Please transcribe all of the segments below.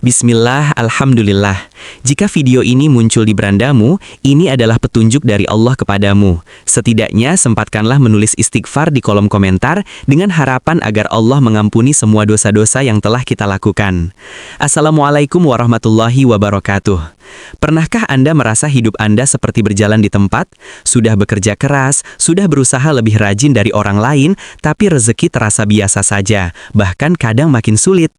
Bismillah, Alhamdulillah. Jika video ini muncul di berandamu, ini adalah petunjuk dari Allah kepadamu. Setidaknya sempatkanlah menulis istighfar di kolom komentar dengan harapan agar Allah mengampuni semua dosa-dosa yang telah kita lakukan. Assalamualaikum warahmatullahi wabarakatuh. Pernahkah Anda merasa hidup Anda seperti berjalan di tempat? Sudah bekerja keras, sudah berusaha lebih rajin dari orang lain, tapi rezeki terasa biasa saja, bahkan kadang makin sulit.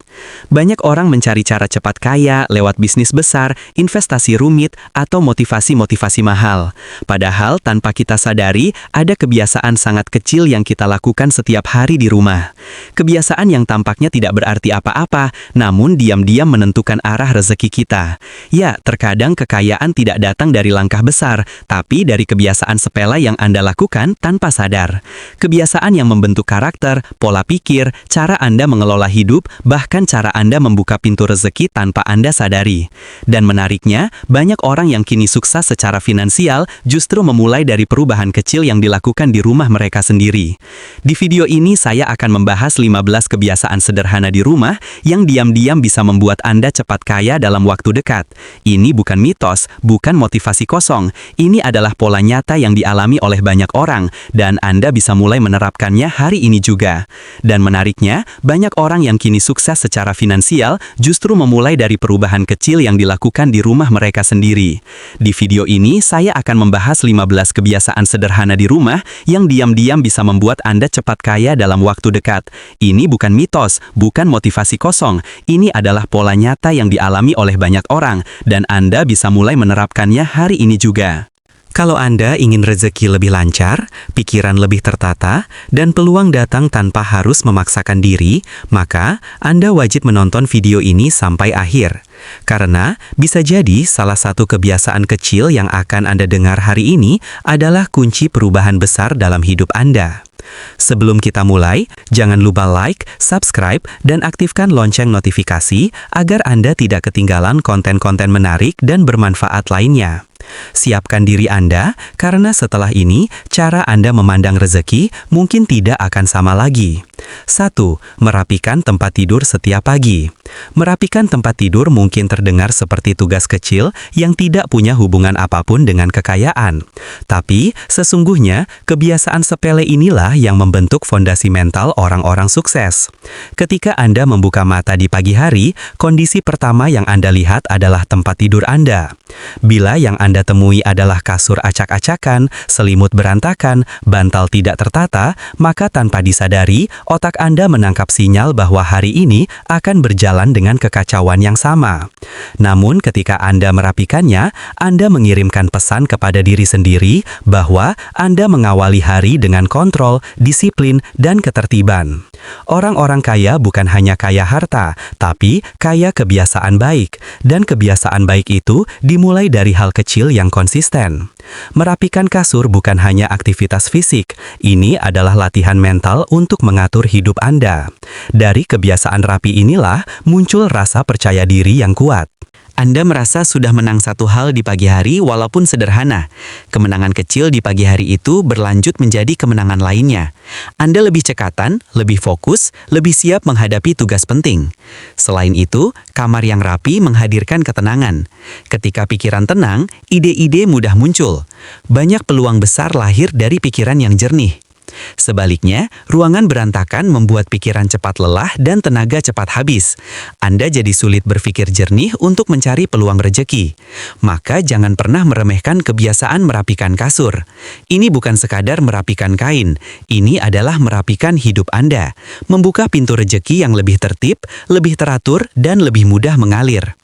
Banyak orang mencari cara cepat kaya lewat bisnis besar, investasi rumit, atau motivasi-motivasi mahal. Padahal tanpa kita sadari, ada kebiasaan sangat kecil yang kita lakukan setiap hari di rumah. Kebiasaan yang tampaknya tidak berarti apa-apa, namun diam-diam menentukan arah rezeki kita. Ya, terkadang kekayaan tidak datang dari langkah besar, tapi dari kebiasaan sepele yang Anda lakukan tanpa sadar. Kebiasaan yang membentuk karakter, pola pikir, cara Anda mengelola hidup, bahkan cara Anda membuka pintu rezeki tanpa Anda sadari. Dan menariknya, banyak orang yang kini sukses secara finansial justru memulai dari perubahan kecil yang dilakukan di rumah mereka sendiri. Di video ini saya akan membahas 15 kebiasaan sederhana di rumah yang diam-diam bisa membuat Anda cepat kaya dalam waktu dekat. Ini bukan mitos, bukan motivasi kosong. Ini adalah pola nyata yang dialami oleh banyak orang, dan Anda bisa mulai menerapkannya hari ini juga. Dan menariknya, banyak orang yang kini sukses secara finansial justru memulai dari perubahan kecil yang dilakukan di rumah mereka sendiri. Di video ini, saya akan membahas 15 kebiasaan sederhana di rumah yang diam-diam bisa membuat Anda cepat kaya dalam waktu dekat. Ini bukan mitos, bukan motivasi kosong. Ini adalah pola nyata yang dialami oleh banyak orang, dan Anda bisa mulai menerapkannya hari ini juga. Kalau Anda ingin rezeki lebih lancar, pikiran lebih tertata, dan peluang datang tanpa harus memaksakan diri, maka Anda wajib menonton video ini sampai akhir. Karena bisa jadi salah satu kebiasaan kecil yang akan Anda dengar hari ini adalah kunci perubahan besar dalam hidup Anda. Sebelum kita mulai, jangan lupa like, subscribe, dan aktifkan lonceng notifikasi agar Anda tidak ketinggalan konten-konten menarik dan bermanfaat lainnya. Siapkan diri Anda, karena setelah ini, cara Anda memandang rezeki mungkin tidak akan sama lagi. 1. Merapikan tempat tidur setiap pagi. Merapikan tempat tidur mungkin terdengar seperti tugas kecil yang tidak punya hubungan apapun dengan kekayaan. Tapi, sesungguhnya, kebiasaan sepele inilah yang membentuk fondasi mental orang-orang sukses. Ketika Anda membuka mata di pagi hari, kondisi pertama yang Anda lihat adalah tempat tidur Anda. Bila yang Anda temui adalah kasur acak-acakan, selimut berantakan, bantal tidak tertata, maka tanpa disadari, otak Anda menangkap sinyal bahwa hari ini akan berjalan dengan kekacauan yang sama. Namun ketika Anda merapikannya, Anda mengirimkan pesan kepada diri sendiri bahwa Anda mengawali hari dengan kontrol, disiplin, dan ketertiban. Orang-orang kaya bukan hanya kaya harta, tapi kaya kebiasaan baik. Dan kebiasaan baik itu dimulai dari hal kecil yang konsisten. Merapikan kasur bukan hanya aktivitas fisik, ini adalah latihan mental untuk mengatur hidup Anda. Dari kebiasaan rapi inilah muncul rasa percaya diri yang kuat. Anda merasa sudah menang satu hal di pagi hari walaupun sederhana. Kemenangan kecil di pagi hari itu berlanjut menjadi kemenangan lainnya. Anda lebih cekatan, lebih fokus, lebih siap menghadapi tugas penting. Selain itu, kamar yang rapi menghadirkan ketenangan. Ketika pikiran tenang, ide-ide mudah muncul. Banyak peluang besar lahir dari pikiran yang jernih. Sebaliknya, ruangan berantakan membuat pikiran cepat lelah dan tenaga cepat habis. Anda jadi sulit berpikir jernih untuk mencari peluang rezeki. Maka jangan pernah meremehkan kebiasaan merapikan kasur. Ini bukan sekadar merapikan kain, ini adalah merapikan hidup Anda. Membuka pintu rezeki yang lebih tertib, lebih teratur, dan lebih mudah mengalir.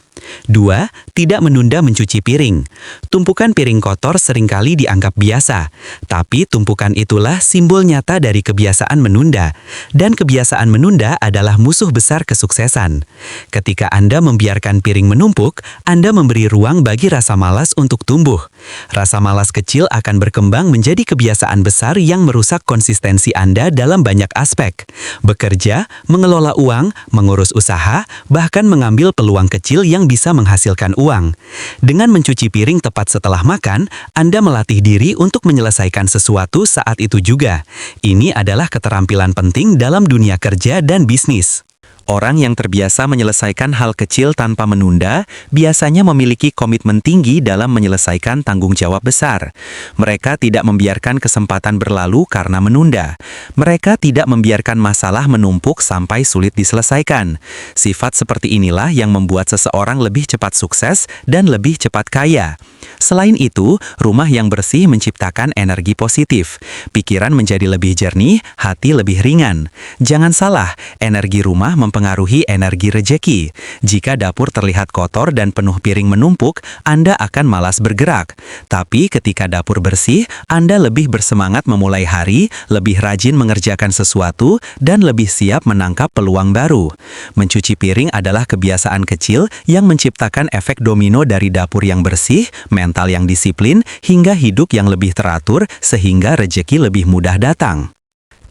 2. Tidak menunda mencuci piring. Tumpukan piring kotor seringkali dianggap biasa, tapi tumpukan itulah simbol nyata dari kebiasaan menunda. Dan kebiasaan menunda adalah musuh besar kesuksesan. Ketika Anda membiarkan piring menumpuk, Anda memberi ruang bagi rasa malas untuk tumbuh. Rasa malas kecil akan berkembang menjadi kebiasaan besar yang merusak konsistensi Anda dalam banyak aspek. Bekerja, mengelola uang, mengurus usaha, bahkan mengambil peluang kecil yang bisa menghasilkan uang. Dengan mencuci piring tepat setelah makan, Anda melatih diri untuk menyelesaikan sesuatu saat itu juga. Ini adalah keterampilan penting dalam dunia kerja dan bisnis. Orang yang terbiasa menyelesaikan hal kecil tanpa menunda, biasanya memiliki komitmen tinggi dalam menyelesaikan tanggung jawab besar. Mereka tidak membiarkan kesempatan berlalu karena menunda. Mereka tidak membiarkan masalah menumpuk sampai sulit diselesaikan. Sifat seperti inilah yang membuat seseorang lebih cepat sukses dan lebih cepat kaya. Selain itu, rumah yang bersih menciptakan energi positif. Pikiran menjadi lebih jernih, hati lebih ringan. Jangan salah, energi rumah mempengaruhi energi rejeki. Jika dapur terlihat kotor dan penuh piring menumpuk, Anda akan malas bergerak. Tapi ketika dapur bersih, Anda lebih bersemangat memulai hari, lebih rajin mengerjakan sesuatu, dan lebih siap menangkap peluang baru. Mencuci piring adalah kebiasaan kecil yang menciptakan efek domino dari dapur yang bersih, mental yang disiplin, hingga hidup yang lebih teratur sehingga rejeki lebih mudah datang.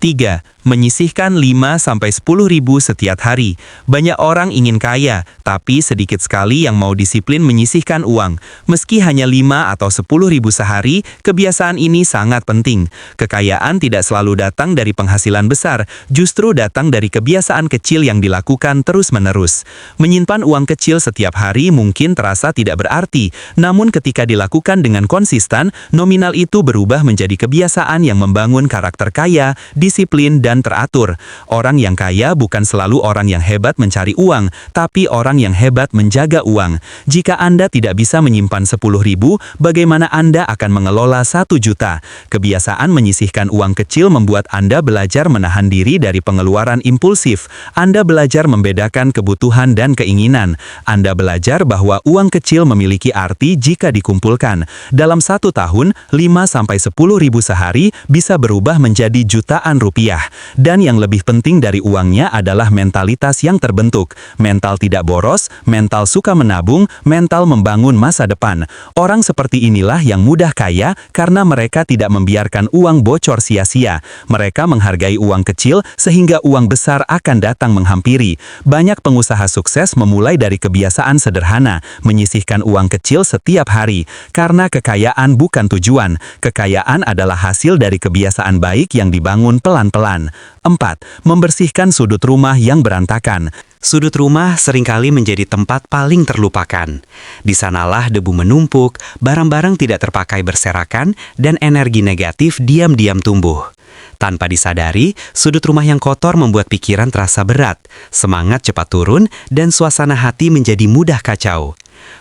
3. Menyisihkan 5-10 ribu setiap hari. Banyak orang ingin kaya, tapi sedikit sekali yang mau disiplin menyisihkan uang. Meski hanya 5 atau 10 ribu sehari, kebiasaan ini sangat penting. Kekayaan tidak selalu datang dari penghasilan besar, justru datang dari kebiasaan kecil yang dilakukan terus-menerus. Menyimpan uang kecil setiap hari mungkin terasa tidak berarti, namun ketika dilakukan dengan konsisten, nominal itu berubah menjadi kebiasaan yang membangun karakter kaya, disiplin, dan teratur. Orang yang kaya bukan selalu orang yang hebat mencari uang, tapi orang yang hebat menjaga uang. Jika Anda tidak bisa menyimpan 10 ribu, bagaimana Anda akan mengelola 1 juta? Kebiasaan menyisihkan uang kecil membuat Anda belajar menahan diri dari pengeluaran impulsif. Anda belajar membedakan kebutuhan dan keinginan. Anda belajar bahwa uang kecil memiliki arti jika dikumpulkan. Dalam 1 tahun, 5-10 ribu sehari bisa berubah menjadi jutaan rupiah. Dan yang lebih penting dari uangnya adalah mentalitas yang terbentuk. Mental tidak boros, mental suka menabung, mental membangun masa depan. Orang seperti inilah yang mudah kaya karena mereka tidak membiarkan uang bocor sia-sia. Mereka menghargai uang kecil sehingga uang besar akan datang menghampiri. Banyak pengusaha sukses memulai dari kebiasaan sederhana, menyisihkan uang kecil setiap hari. Karena kekayaan bukan tujuan, kekayaan adalah hasil dari kebiasaan baik yang dibangun pelan-pelan. 4. Membersihkan sudut rumah yang berantakan. Sudut rumah seringkali menjadi tempat paling terlupakan. Di sanalah debu menumpuk, barang-barang tidak terpakai berserakan, dan energi negatif diam-diam tumbuh. Tanpa disadari, sudut rumah yang kotor membuat pikiran terasa berat, semangat cepat turun, dan suasana hati menjadi mudah kacau.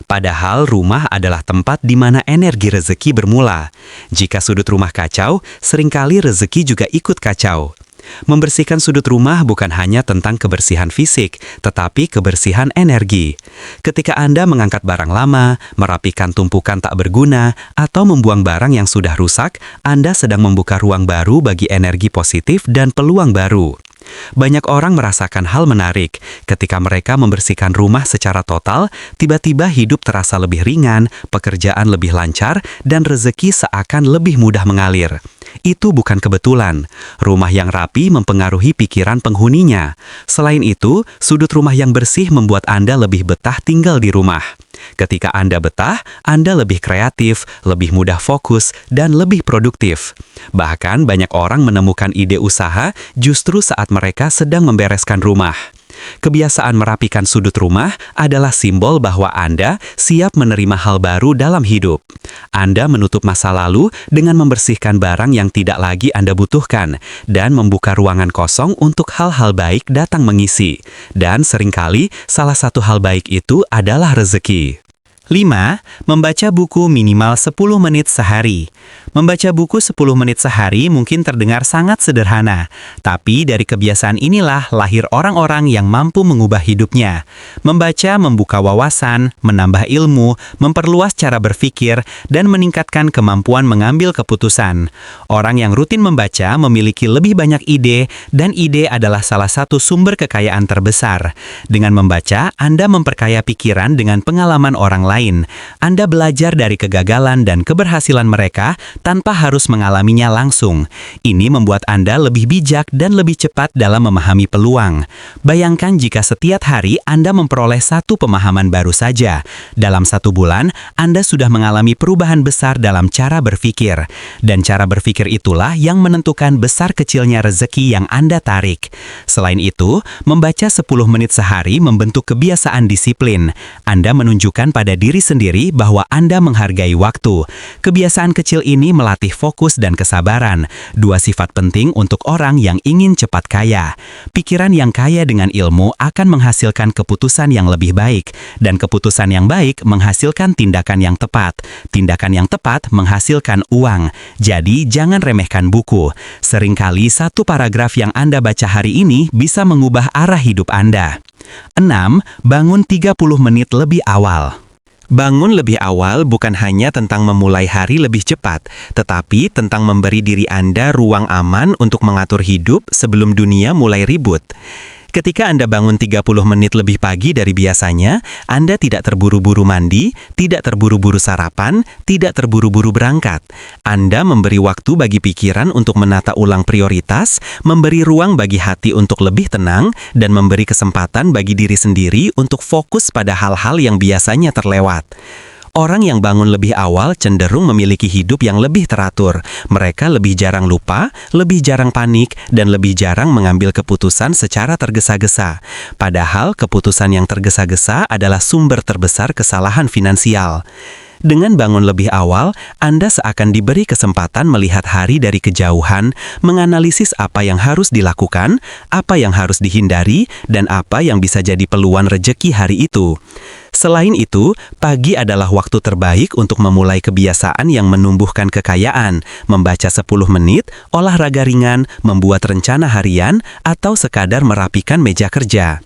Padahal rumah adalah tempat di mana energi rezeki bermula. Jika sudut rumah kacau, seringkali rezeki juga ikut kacau. Membersihkan sudut rumah bukan hanya tentang kebersihan fisik, tetapi kebersihan energi. Ketika Anda mengangkat barang lama, merapikan tumpukan tak berguna, atau membuang barang yang sudah rusak, Anda sedang membuka ruang baru bagi energi positif dan peluang baru. Banyak orang merasakan hal menarik. Ketika mereka membersihkan rumah secara total, tiba-tiba hidup terasa lebih ringan, pekerjaan lebih lancar, dan rezeki seakan lebih mudah mengalir. Itu bukan kebetulan. Rumah yang rapi mempengaruhi pikiran penghuninya. Selain itu, sudut rumah yang bersih membuat Anda lebih betah tinggal di rumah. Ketika Anda betah, Anda lebih kreatif, lebih mudah fokus, dan lebih produktif. Bahkan banyak orang menemukan ide usaha justru saat mereka sedang membereskan rumah. Kebiasaan merapikan sudut rumah adalah simbol bahwa Anda siap menerima hal baru dalam hidup. Anda menutup masa lalu dengan membersihkan barang yang tidak lagi Anda butuhkan dan membuka ruangan kosong untuk hal-hal baik datang mengisi. Dan seringkali salah satu hal baik itu adalah rezeki. 5. Membaca buku minimal 10 menit sehari. Membaca buku 10 menit sehari mungkin terdengar sangat sederhana, tapi dari kebiasaan inilah lahir orang-orang yang mampu mengubah hidupnya. Membaca membuka wawasan, menambah ilmu, memperluas cara berpikir, dan meningkatkan kemampuan mengambil keputusan. Orang yang rutin membaca memiliki lebih banyak ide, dan ide adalah salah satu sumber kekayaan terbesar. Dengan membaca, Anda memperkaya pikiran dengan pengalaman orang lain. Anda belajar dari kegagalan dan keberhasilan mereka tanpa harus mengalaminya langsung. Ini membuat Anda lebih bijak dan lebih cepat dalam memahami peluang. Bayangkan jika setiap hari Anda memperoleh satu pemahaman baru saja. Dalam 1 bulan, Anda sudah mengalami perubahan besar dalam cara berpikir. Dan cara berpikir itulah yang menentukan besar kecilnya rezeki yang Anda tarik. Selain itu, membaca 10 menit sehari membentuk kebiasaan disiplin. Anda menunjukkan pada diri sendiri bahwa Anda menghargai waktu. Kebiasaan kecil ini melatih fokus dan kesabaran, 2 sifat penting untuk orang yang ingin cepat kaya. Pikiran yang kaya dengan ilmu akan menghasilkan keputusan yang lebih baik, dan keputusan yang baik menghasilkan tindakan yang tepat. Tindakan yang tepat menghasilkan uang. Jadi, jangan remehkan buku. Seringkali satu paragraf yang Anda baca hari ini bisa mengubah arah hidup Anda. 6. Bangun 30 menit lebih awal. Bangun lebih awal bukan hanya tentang memulai hari lebih cepat, tetapi tentang memberi diri Anda ruang aman untuk mengatur hidup sebelum dunia mulai ribut. Ketika Anda bangun 30 menit lebih pagi dari biasanya, Anda tidak terburu-buru mandi, tidak terburu-buru sarapan, tidak terburu-buru berangkat. Anda memberi waktu bagi pikiran untuk menata ulang prioritas, memberi ruang bagi hati untuk lebih tenang, dan memberi kesempatan bagi diri sendiri untuk fokus pada hal-hal yang biasanya terlewat. Orang yang bangun lebih awal cenderung memiliki hidup yang lebih teratur. Mereka lebih jarang lupa, lebih jarang panik, dan lebih jarang mengambil keputusan secara tergesa-gesa. Padahal keputusan yang tergesa-gesa adalah sumber terbesar kesalahan finansial. Dengan bangun lebih awal, Anda seakan diberi kesempatan melihat hari dari kejauhan, menganalisis apa yang harus dilakukan, apa yang harus dihindari, dan apa yang bisa jadi peluang rejeki hari itu. Selain itu, pagi adalah waktu terbaik untuk memulai kebiasaan yang menumbuhkan kekayaan, membaca 10 menit, olahraga ringan, membuat rencana harian, atau sekadar merapikan meja kerja.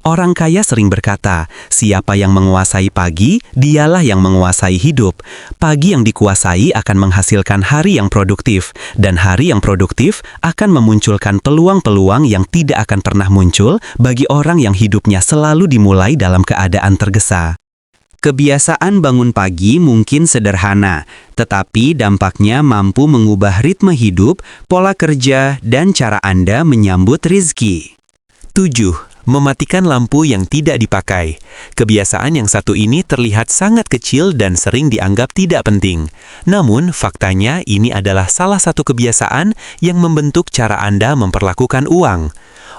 Orang kaya sering berkata, siapa yang menguasai pagi, dialah yang menguasai hidup. Pagi yang dikuasai akan menghasilkan hari yang produktif, dan hari yang produktif akan memunculkan peluang-peluang yang tidak akan pernah muncul bagi orang yang hidupnya selalu dimulai dalam keadaan tergesa. Kebiasaan bangun pagi mungkin sederhana, tetapi dampaknya mampu mengubah ritme hidup, pola kerja, dan cara Anda menyambut rizki. 7. Mematikan lampu yang tidak dipakai. Kebiasaan yang satu ini terlihat sangat kecil dan sering dianggap tidak penting. Namun, faktanya ini adalah salah satu kebiasaan yang membentuk cara Anda memperlakukan uang.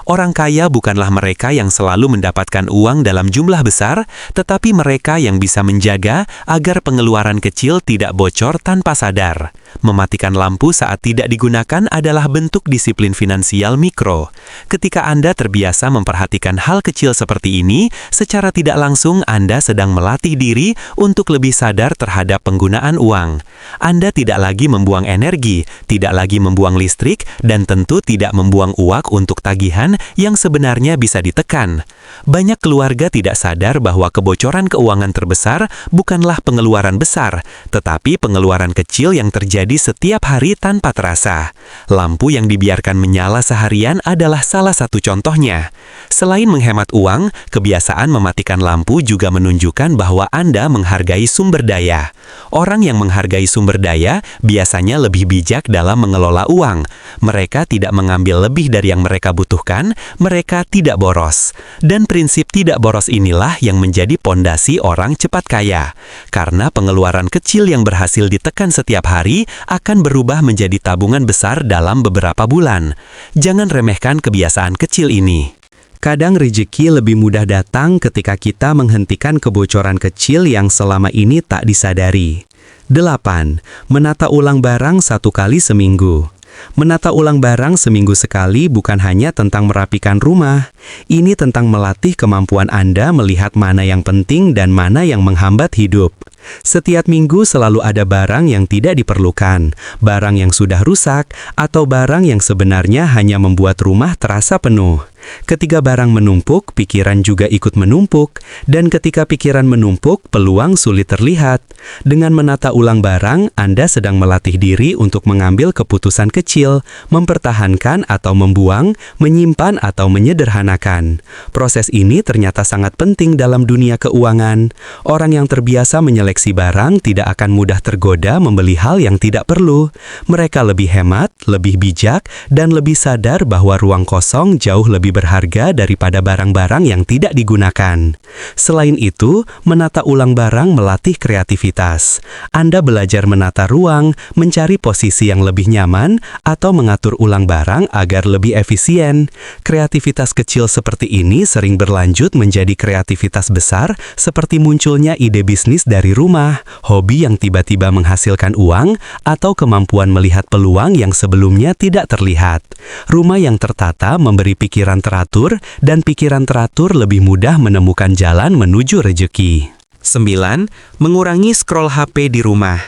Orang kaya bukanlah mereka yang selalu mendapatkan uang dalam jumlah besar, tetapi mereka yang bisa menjaga agar pengeluaran kecil tidak bocor tanpa sadar. Mematikan lampu saat tidak digunakan adalah bentuk disiplin finansial mikro. Ketika Anda terbiasa memperhatikan hal kecil seperti ini, secara tidak langsung Anda sedang melatih diri untuk lebih sadar terhadap penggunaan uang. Anda tidak lagi membuang energi, tidak lagi membuang listrik, dan tentu tidak membuang uang untuk tagihan yang sebenarnya bisa ditekan. Banyak keluarga tidak sadar bahwa kebocoran keuangan terbesar bukanlah pengeluaran besar, tetapi pengeluaran kecil yang terjadi setiap hari tanpa terasa. Lampu yang dibiarkan menyala seharian adalah salah satu contohnya. Selain menghemat uang, kebiasaan mematikan lampu juga menunjukkan bahwa Anda menghargai sumber daya. Orang yang menghargai sumber daya biasanya lebih bijak dalam mengelola uang. Mereka tidak mengambil lebih dari yang mereka butuhkan, mereka tidak boros. Dan prinsip tidak boros inilah yang menjadi pondasi orang cepat kaya. Karena pengeluaran kecil yang berhasil ditekan setiap hari akan berubah menjadi tabungan besar dalam beberapa bulan. Jangan remehkan kebiasaan kecil ini. Kadang rezeki lebih mudah datang ketika kita menghentikan kebocoran kecil yang selama ini tak disadari. 8. Menata ulang barang 1 kali seminggu. Menata ulang barang seminggu sekali bukan hanya tentang merapikan rumah. Ini tentang melatih kemampuan Anda melihat mana yang penting dan mana yang menghambat hidup. Setiap minggu selalu ada barang yang tidak diperlukan, barang yang sudah rusak, atau barang yang sebenarnya hanya membuat rumah terasa penuh. Ketika barang menumpuk, pikiran juga ikut menumpuk, dan ketika pikiran menumpuk, peluang sulit terlihat. Dengan menata ulang barang, Anda sedang melatih diri untuk mengambil keputusan kecil, mempertahankan atau membuang, menyimpan atau menyederhanakan. Proses ini ternyata sangat penting dalam dunia keuangan. Orang yang terbiasa menyeleksi barang tidak akan mudah tergoda membeli hal yang tidak perlu. Mereka lebih hemat, lebih bijak, dan lebih sadar bahwa ruang kosong jauh lebih berharga daripada barang-barang yang tidak digunakan. Selain itu, menata ulang barang melatih kreativitas. Anda belajar menata ruang, mencari posisi yang lebih nyaman, atau mengatur ulang barang agar lebih efisien. Kreativitas kecil seperti ini sering berlanjut menjadi kreativitas besar, seperti munculnya ide bisnis dari rumah, hobi yang tiba-tiba menghasilkan uang, atau kemampuan melihat peluang yang sebelumnya tidak terlihat. Rumah yang tertata memberi pikiran teratur, dan pikiran teratur lebih mudah menemukan jalan menuju rejeki. 9. Mengurangi scroll HP di rumah.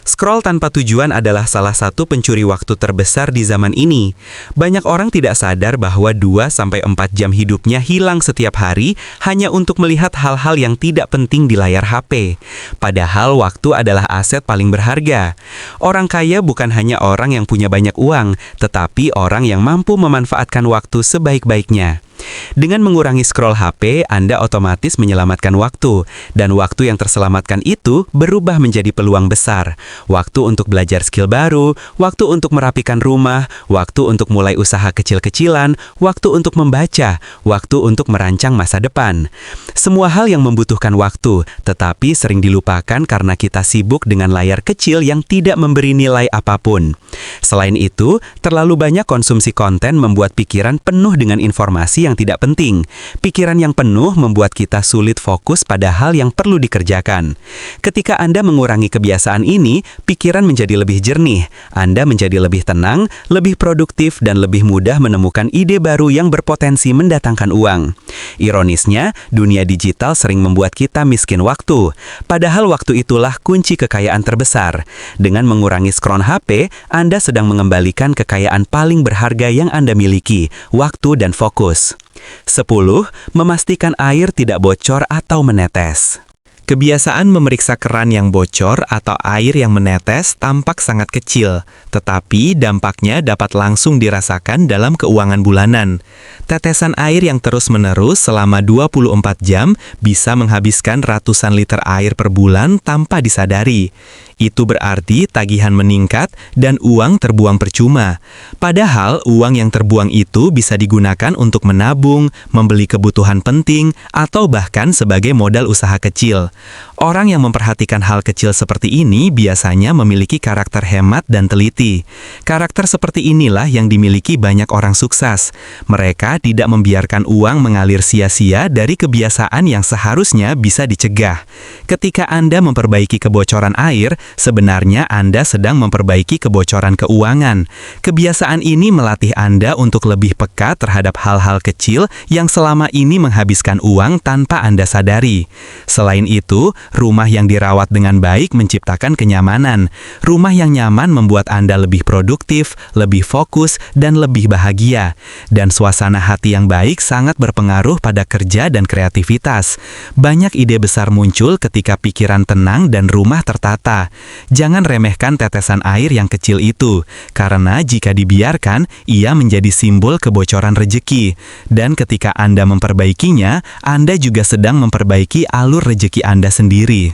Scroll tanpa tujuan adalah salah satu pencuri waktu terbesar di zaman ini. Banyak orang tidak sadar bahwa 2-4 jam hidupnya hilang setiap hari hanya untuk melihat hal-hal yang tidak penting di layar HP. Padahal waktu adalah aset paling berharga. Orang kaya bukan hanya orang yang punya banyak uang, tetapi orang yang mampu memanfaatkan waktu sebaik-baiknya. Dengan mengurangi scroll HP, Anda otomatis menyelamatkan waktu, dan waktu yang terselamatkan itu berubah menjadi peluang besar. Waktu untuk belajar skill baru, waktu untuk merapikan rumah, waktu untuk mulai usaha kecil-kecilan, waktu untuk membaca, waktu untuk merancang masa depan. Semua hal yang membutuhkan waktu, tetapi sering dilupakan karena kita sibuk dengan layar kecil yang tidak memberi nilai apapun. Selain itu, terlalu banyak konsumsi konten membuat pikiran penuh dengan informasi yang tidak penting. Pikiran yang penuh membuat kita sulit fokus pada hal yang perlu dikerjakan. Ketika Anda mengurangi kebiasaan ini, pikiran menjadi lebih jernih. Anda menjadi lebih tenang, lebih produktif, dan lebih mudah menemukan ide baru yang berpotensi mendatangkan uang. Ironisnya, dunia digital sering membuat kita miskin waktu. Padahal waktu itulah kunci kekayaan terbesar. Dengan mengurangi scroll HP, Anda sedang mengembalikan kekayaan paling berharga yang Anda miliki, waktu dan fokus. 10. Memastikan air tidak bocor atau menetes. Kebiasaan memeriksa keran yang bocor atau air yang menetes tampak sangat kecil, tetapi dampaknya dapat langsung dirasakan dalam keuangan bulanan. Tetesan air yang terus-menerus selama 24 jam bisa menghabiskan ratusan liter air per bulan tanpa disadari. Itu berarti tagihan meningkat dan uang terbuang percuma. Padahal uang yang terbuang itu bisa digunakan untuk menabung, membeli kebutuhan penting, atau bahkan sebagai modal usaha kecil. Orang yang memperhatikan hal kecil seperti ini biasanya memiliki karakter hemat dan teliti. Karakter seperti inilah yang dimiliki banyak orang sukses. Mereka tidak membiarkan uang mengalir sia-sia dari kebiasaan yang seharusnya bisa dicegah. Ketika Anda memperbaiki kebocoran air, sebenarnya Anda sedang memperbaiki kebocoran keuangan. Kebiasaan ini melatih Anda untuk lebih peka terhadap hal-hal kecil yang selama ini menghabiskan uang tanpa Anda sadari. Selain itu, rumah yang dirawat dengan baik menciptakan kenyamanan. Rumah yang nyaman membuat Anda lebih produktif, lebih fokus, dan lebih bahagia. Dan suasana hati yang baik sangat berpengaruh pada kerja dan kreativitas. Banyak ide besar muncul ketika pikiran tenang dan rumah tertata. Jangan remehkan tetesan air yang kecil itu, karena jika dibiarkan, ia menjadi simbol kebocoran rejeki. Dan ketika Anda memperbaikinya, Anda juga sedang memperbaiki alur rejeki Anda sendiri.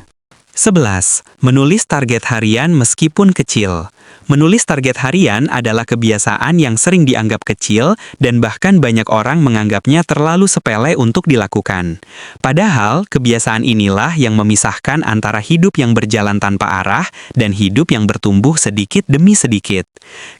11. Menulis target harian meskipun kecil. Menulis target harian adalah kebiasaan yang sering dianggap kecil dan bahkan banyak orang menganggapnya terlalu sepele untuk dilakukan. Padahal, kebiasaan inilah yang memisahkan antara hidup yang berjalan tanpa arah dan hidup yang bertumbuh sedikit demi sedikit.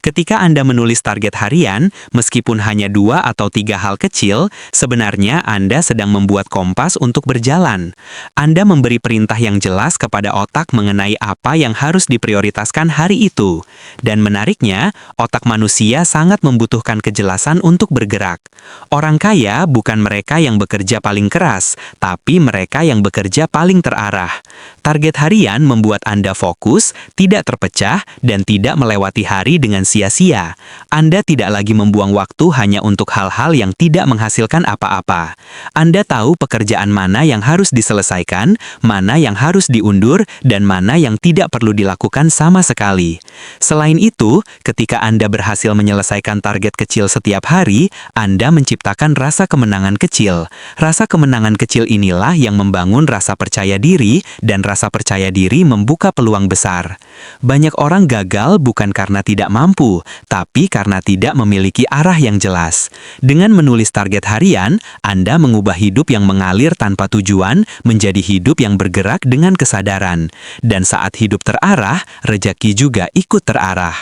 Ketika Anda menulis target harian, meskipun hanya 2 atau 3 hal kecil, sebenarnya Anda sedang membuat kompas untuk berjalan. Anda memberi perintah yang jelas kepada otak mengenai apa yang harus diprioritaskan hari itu. Dan menariknya, otak manusia sangat membutuhkan kejelasan untuk bergerak. Orang kaya bukan mereka yang bekerja paling keras, tapi mereka yang bekerja paling terarah. Target harian membuat Anda fokus, tidak terpecah, dan tidak melewati hari dengan sia-sia. Anda tidak lagi membuang waktu hanya untuk hal-hal yang tidak menghasilkan apa-apa. Anda tahu pekerjaan mana yang harus diselesaikan, mana yang harus diundur, dan mana yang tidak perlu dilakukan sama sekali. Selain itu, ketika Anda berhasil menyelesaikan target kecil setiap hari, Anda menciptakan rasa kemenangan kecil. Rasa kemenangan kecil inilah yang membangun rasa percaya diri, dan rasa percaya diri membuka peluang besar. Banyak orang gagal bukan karena tidak mampu, tapi karena tidak memiliki arah yang jelas. Dengan menulis target harian, Anda mengubah hidup yang mengalir tanpa tujuan menjadi hidup yang bergerak dengan kesadaran. Dan saat hidup terarah, rejeki juga ikut terarah.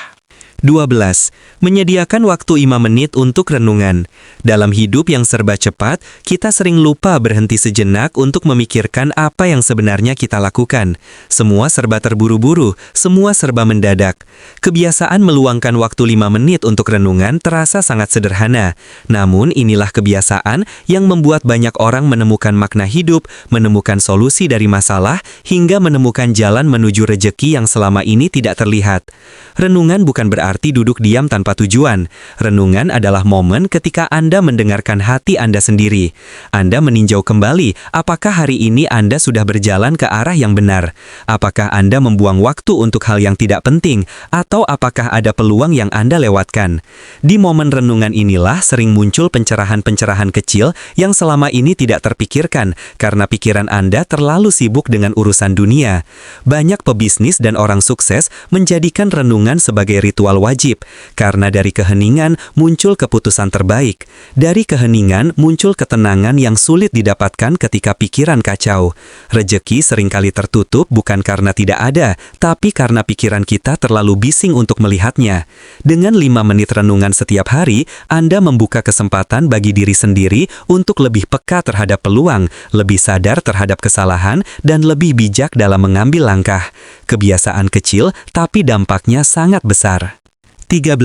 12. Menyediakan waktu 5 menit untuk renungan. Dalam hidup yang serba cepat, kita sering lupa berhenti sejenak untuk memikirkan apa yang sebenarnya kita lakukan. Semua serba terburu-buru, semua serba mendadak. Kebiasaan meluangkan waktu 5 menit untuk renungan terasa sangat sederhana. Namun inilah kebiasaan yang membuat banyak orang menemukan makna hidup, menemukan solusi dari masalah, hingga menemukan jalan menuju rejeki yang selama ini tidak terlihat. Renungan bukan berarti duduk diam tanpa tujuan. Renungan adalah momen ketika Anda mendengarkan hati Anda sendiri. Anda meninjau kembali apakah hari ini Anda sudah berjalan ke arah yang benar. Apakah Anda membuang waktu untuk hal yang tidak penting, atau apakah ada peluang yang Anda lewatkan. Di momen renungan inilah sering muncul pencerahan-pencerahan kecil yang selama ini tidak terpikirkan karena pikiran Anda terlalu sibuk dengan urusan dunia. Banyak pebisnis dan orang sukses menjadikan renungan sebagai ritual wajib, karena dari keheningan muncul keputusan terbaik. Dari keheningan muncul ketenangan yang sulit didapatkan ketika pikiran kacau. Rejeki seringkali tertutup bukan karena tidak ada, tapi karena pikiran kita terlalu bising untuk melihatnya. Dengan 5 menit renungan setiap hari, Anda membuka kesempatan bagi diri sendiri untuk lebih peka terhadap peluang, lebih sadar terhadap kesalahan, dan lebih bijak dalam mengambil langkah. Kebiasaan kecil, tapi dampaknya sangat besar. 13.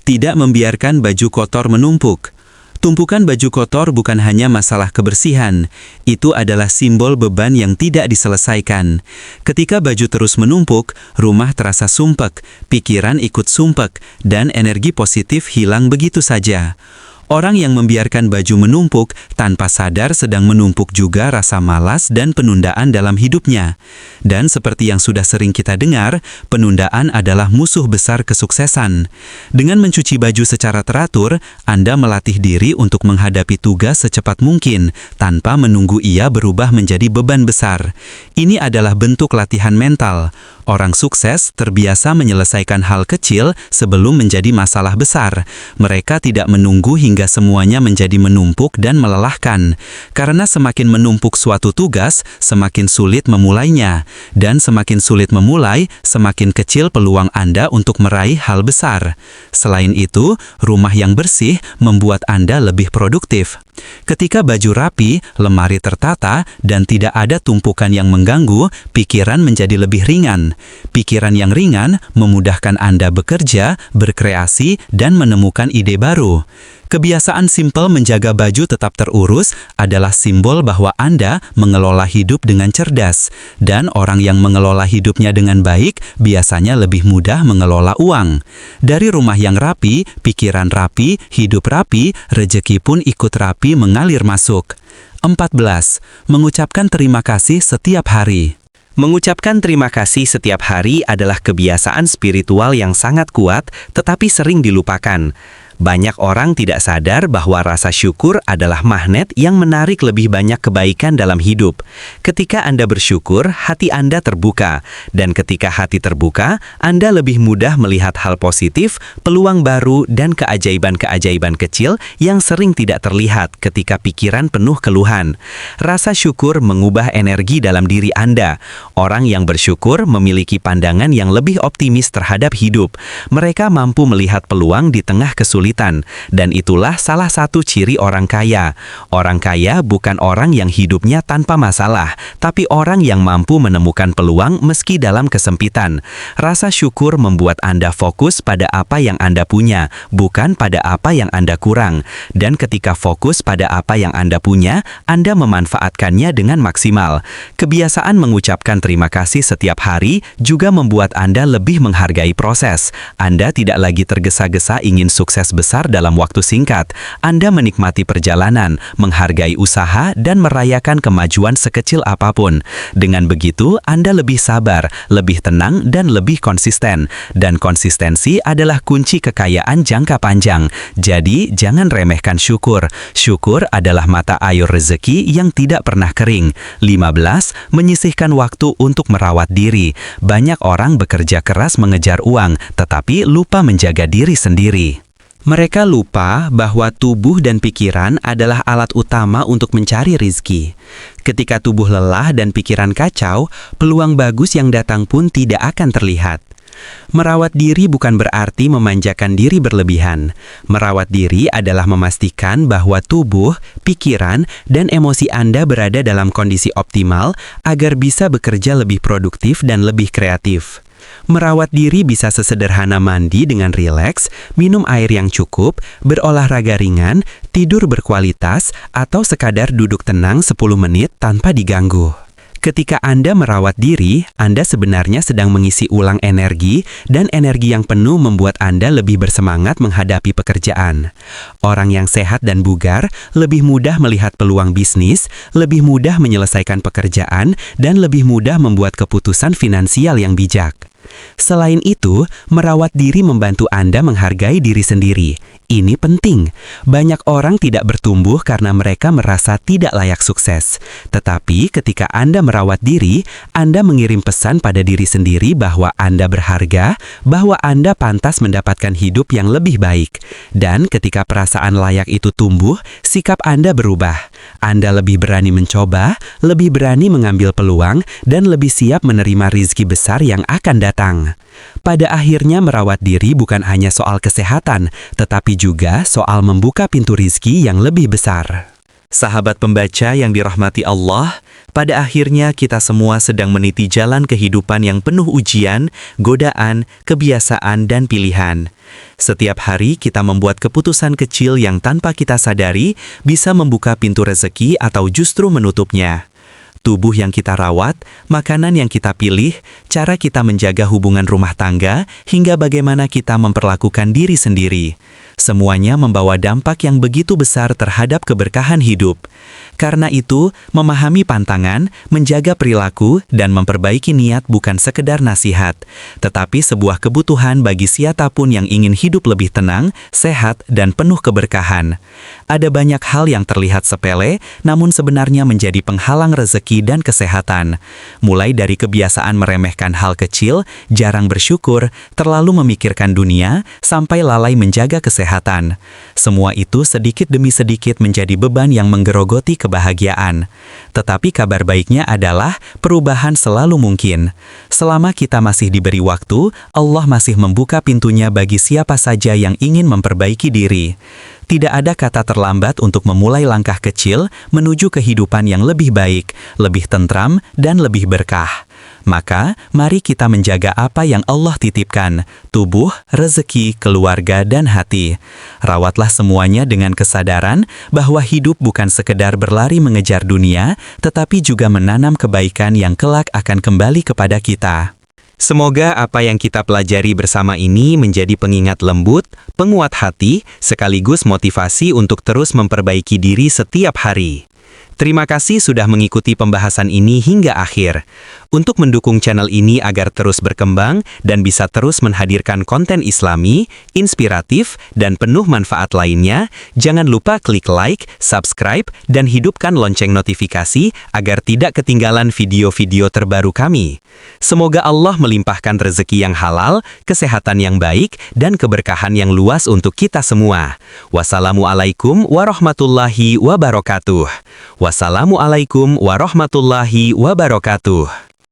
Tidak membiarkan baju kotor menumpuk. Tumpukan baju kotor bukan hanya masalah kebersihan, itu adalah simbol beban yang tidak diselesaikan. Ketika baju terus menumpuk, rumah terasa sumpek, pikiran ikut sumpek, dan energi positif hilang begitu saja. Orang yang membiarkan baju menumpuk tanpa sadar sedang menumpuk juga rasa malas dan penundaan dalam hidupnya. Dan seperti yang sudah sering kita dengar, penundaan adalah musuh besar kesuksesan. Dengan mencuci baju secara teratur, Anda melatih diri untuk menghadapi tugas secepat mungkin, tanpa menunggu ia berubah menjadi beban besar. Ini adalah bentuk latihan mental. Orang sukses terbiasa menyelesaikan hal kecil sebelum menjadi masalah besar. Mereka tidak menunggu hingga semuanya menjadi menumpuk dan melelahkan. Karena semakin menumpuk suatu tugas, semakin sulit memulainya. Dan semakin sulit memulai, semakin kecil peluang Anda untuk meraih hal besar. Selain itu, rumah yang bersih membuat Anda lebih produktif. Ketika baju rapi, lemari tertata, dan tidak ada tumpukan yang mengganggu, pikiran menjadi lebih ringan. Pikiran yang ringan memudahkan Anda bekerja, berkreasi, dan menemukan ide baru. Kebiasaan simpel menjaga baju tetap terurus adalah simbol bahwa Anda mengelola hidup dengan cerdas. Dan orang yang mengelola hidupnya dengan baik biasanya lebih mudah mengelola uang. Dari rumah yang rapi, pikiran rapi, hidup rapi, rejeki pun ikut rapi mengalir masuk. 14. Mengucapkan terima kasih setiap hari. Mengucapkan terima kasih setiap hari adalah kebiasaan spiritual yang sangat kuat, tetapi sering dilupakan. Banyak orang tidak sadar bahwa rasa syukur adalah magnet yang menarik lebih banyak kebaikan dalam hidup. Ketika Anda bersyukur, hati Anda terbuka. Dan ketika hati terbuka, Anda lebih mudah melihat hal positif, peluang baru, dan keajaiban-keajaiban kecil yang sering tidak terlihat ketika pikiran penuh keluhan. Rasa syukur mengubah energi dalam diri Anda. Orang yang bersyukur memiliki pandangan yang lebih optimis terhadap hidup. Mereka mampu melihat peluang di tengah kesulitan. kesulitan. Dan itulah salah satu ciri orang kaya. Orang kaya bukan orang yang hidupnya tanpa masalah, tapi orang yang mampu menemukan peluang meski dalam kesempitan. Rasa syukur membuat Anda fokus pada apa yang Anda punya, bukan pada apa yang Anda kurang. Dan ketika fokus pada apa yang Anda punya, Anda memanfaatkannya dengan maksimal. Kebiasaan mengucapkan terima kasih setiap hari juga membuat Anda lebih menghargai proses. Anda tidak lagi tergesa-gesa ingin sukses besar dalam waktu singkat. Anda menikmati perjalanan, menghargai usaha, dan merayakan kemajuan sekecil apapun. Dengan begitu, Anda lebih sabar, lebih tenang, dan lebih konsisten. Dan konsistensi adalah kunci kekayaan jangka panjang. Jadi, jangan remehkan syukur. Syukur adalah mata air rezeki yang tidak pernah kering. 15. Menyisihkan waktu untuk merawat diri. Banyak orang bekerja keras mengejar uang, tetapi lupa menjaga diri sendiri. Mereka lupa bahwa tubuh dan pikiran adalah alat utama untuk mencari rizki. Ketika tubuh lelah dan pikiran kacau, peluang bagus yang datang pun tidak akan terlihat. Merawat diri bukan berarti memanjakan diri berlebihan. Merawat diri adalah memastikan bahwa tubuh, pikiran, dan emosi Anda berada dalam kondisi optimal agar bisa bekerja lebih produktif dan lebih kreatif. Merawat diri bisa sesederhana mandi dengan rileks, minum air yang cukup, berolahraga ringan, tidur berkualitas, atau sekadar duduk tenang 10 menit tanpa diganggu. Ketika Anda merawat diri, Anda sebenarnya sedang mengisi ulang energi, dan energi yang penuh membuat Anda lebih bersemangat menghadapi pekerjaan. Orang yang sehat dan bugar lebih mudah melihat peluang bisnis, lebih mudah menyelesaikan pekerjaan, dan lebih mudah membuat keputusan finansial yang bijak. Selain itu, merawat diri membantu Anda menghargai diri sendiri. Ini penting. Banyak orang tidak bertumbuh karena mereka merasa tidak layak sukses. Tetapi ketika Anda merawat diri, Anda mengirim pesan pada diri sendiri bahwa Anda berharga, bahwa Anda pantas mendapatkan hidup yang lebih baik. Dan ketika perasaan layak itu tumbuh, sikap Anda berubah. Anda lebih berani mencoba, lebih berani mengambil peluang, dan lebih siap menerima rizki besar yang akan datang. Pada akhirnya merawat diri bukan hanya soal kesehatan, tetapi juga soal membuka pintu rizki yang lebih besar. Sahabat pembaca yang dirahmati Allah, pada akhirnya kita semua sedang meniti jalan kehidupan yang penuh ujian, godaan, kebiasaan, dan pilihan. Setiap hari kita membuat keputusan kecil yang tanpa kita sadari bisa membuka pintu rezeki atau justru menutupnya. Tubuh yang kita rawat, makanan yang kita pilih, cara kita menjaga hubungan rumah tangga, hingga bagaimana kita memperlakukan diri sendiri. Semuanya membawa dampak yang begitu besar terhadap keberkahan hidup. Karena itu, memahami pantangan, menjaga perilaku, dan memperbaiki niat bukan sekedar nasihat, tetapi sebuah kebutuhan bagi siapapun yang ingin hidup lebih tenang, sehat, dan penuh keberkahan. Ada banyak hal yang terlihat sepele, namun sebenarnya menjadi penghalang rezeki dan kesehatan. Mulai dari kebiasaan meremehkan hal kecil, jarang bersyukur, terlalu memikirkan dunia, sampai lalai menjaga kesehatan. Semua itu sedikit demi sedikit menjadi beban yang menggerogoti kebahagiaan. Tetapi kabar baiknya adalah perubahan selalu mungkin. Selama kita masih diberi waktu, Allah masih membuka pintunya bagi siapa saja yang ingin memperbaiki diri. Tidak ada kata terlambat untuk memulai langkah kecil menuju kehidupan yang lebih baik, lebih tentram, dan lebih berkah. Maka, mari kita menjaga apa yang Allah titipkan, tubuh, rezeki, keluarga, dan hati. Rawatlah semuanya dengan kesadaran bahwa hidup bukan sekedar berlari mengejar dunia, tetapi juga menanam kebaikan yang kelak akan kembali kepada kita. Semoga apa yang kita pelajari bersama ini menjadi pengingat lembut, penguat hati, sekaligus motivasi untuk terus memperbaiki diri setiap hari. Terima kasih sudah mengikuti pembahasan ini hingga akhir. Untuk mendukung channel ini agar terus berkembang dan bisa terus menghadirkan konten Islami, inspiratif, dan penuh manfaat lainnya, jangan lupa klik like, subscribe, dan hidupkan lonceng notifikasi agar tidak ketinggalan video-video terbaru kami. Semoga Allah melimpahkan rezeki yang halal, kesehatan yang baik, dan keberkahan yang luas untuk kita semua. Wassalamualaikum warahmatullahi wabarakatuh. Wassalamualaikum warahmatullahi wabarakatuh.